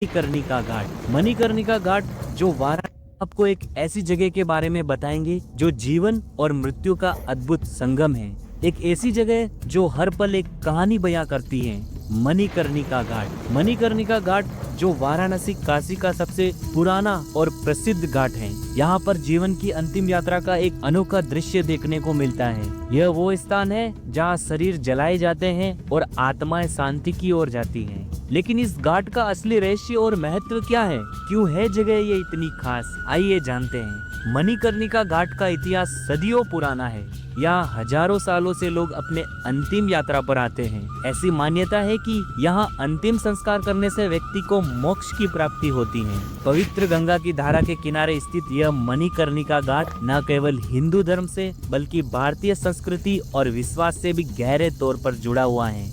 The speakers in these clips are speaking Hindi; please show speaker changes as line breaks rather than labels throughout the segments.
मणिकर्णिका घाट। मणिकर्णिका घाट जो वाराणसी, आपको एक ऐसी जगह के बारे में बताएंगे जो जीवन और मृत्यु का अद्भुत संगम है। एक ऐसी जगह जो हर पल एक कहानी बयां करती है। मणिकर्णिका घाट। मणिकर्णिका घाट जो वाराणसी काशी का सबसे पुराना और प्रसिद्ध घाट है। यहाँ पर जीवन की अंतिम यात्रा का एक अनोखा दृश्य देखने को मिलता है। यह वो स्थान है जहाँ शरीर जलाए जाते हैं और आत्माएं शांति की ओर जाती हैं। लेकिन इस घाट का असली रहस्य और महत्व क्या है? क्यों है जगह ये इतनी खास? आइए जानते हैं। मणिकर्णिका घाट का इतिहास सदियों पुराना है। यहाँ हजारों सालों से लोग अपने अंतिम यात्रा पर आते हैं। ऐसी मान्यता है कि यहाँ अंतिम संस्कार करने से व्यक्ति को मोक्ष की प्राप्ति होती है। पवित्र गंगा की धारा के किनारे स्थित यह मणिकर्णिका घाट न केवल हिंदू धर्म से बल्कि भारतीय संस्कृति और विश्वास से भी गहरे तौर पर जुड़ा हुआ है।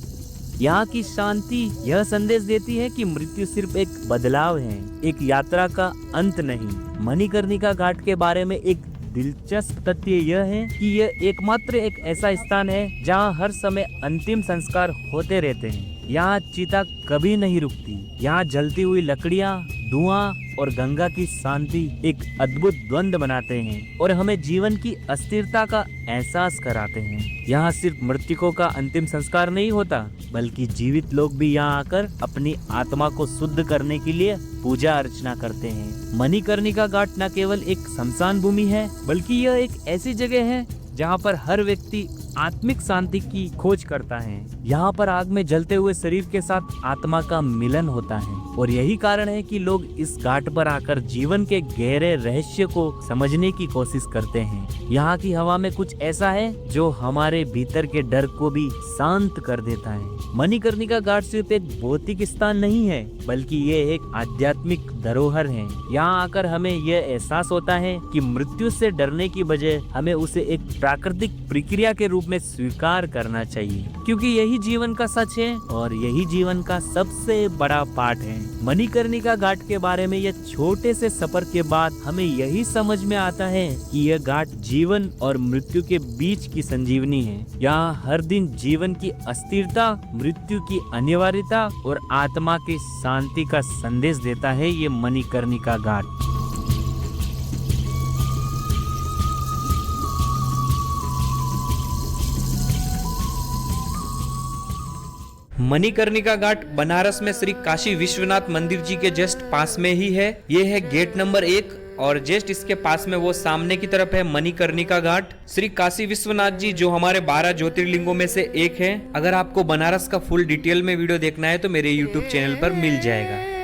यहाँ की शांति यह संदेश देती है कि मृत्यु सिर्फ एक बदलाव है, एक यात्रा का अंत नहीं। मणिकर्णिका घाट के बारे में एक दिलचस्प तथ्य यह है कि यह एकमात्र एक ऐसा स्थान है जहाँ हर समय अंतिम संस्कार होते रहते हैं। यहाँ चिता कभी नहीं रुकती। यहाँ जलती हुई लकड़ियाँ, धुआं और गंगा की शांति एक अद्भुत द्वंद्व बनाते हैं और हमें जीवन की अस्थिरता का एहसास कराते हैं। यहाँ सिर्फ मृतकों का अंतिम संस्कार नहीं होता, बल्कि जीवित लोग भी यहाँ आकर अपनी आत्मा को शुद्ध करने के लिए पूजा अर्चना करते हैं। मणिकर्णिका घाट न केवल एक शमशान भूमि है, बल्कि यह एक ऐसी जगह है जहाँ पर हर व्यक्ति आत्मिक शांति की खोज करता है। यहाँ पर आग में जलते हुए शरीर के साथ आत्मा का मिलन होता है और यही कारण है कि लोग इस घाट पर आकर जीवन के गहरे रहस्य को समझने की कोशिश करते हैं। यहाँ की हवा में कुछ ऐसा है जो हमारे भीतर के डर को भी शांत कर देता है। मणिकर्णिका घाट सिर्फ एक भौतिक स्थान नहीं है, बल्कि ये एक आध्यात्मिक धरोहर है। यहाँ आकर हमें यह एहसास होता है कि मृत्यु से डरने की बजाय हमें उसे एक प्राकृतिक प्रक्रिया के रूप में स्वीकार करना चाहिए, क्योंकि यही जीवन का सच है और यही जीवन का सबसे बड़ा पाठ है। मणिकर्णिका घाट के बारे में यह छोटे से सफर के बाद हमें यही समझ में आता है कि यह घाट जीवन और मृत्यु के बीच की संजीवनी है। यहाँ हर दिन जीवन की अस्थिरता, मृत्यु की अनिवार्यता और आत्मा की शांति का संदेश देता है ये मणिकर्णिका घाट।
मणिकर्णिका घाट बनारस में श्री काशी विश्वनाथ मंदिर जी के जस्ट पास में ही है। ये है गेट नंबर 1 और जस्ट इसके पास में वो सामने की तरफ है मणिकर्णिका घाट। श्री काशी विश्वनाथ जी जो हमारे 12 ज्योतिर्लिंगों में से एक है। अगर आपको बनारस का फुल डिटेल में वीडियो देखना है तो मेरे YouTube चैनल पर मिल जाएगा।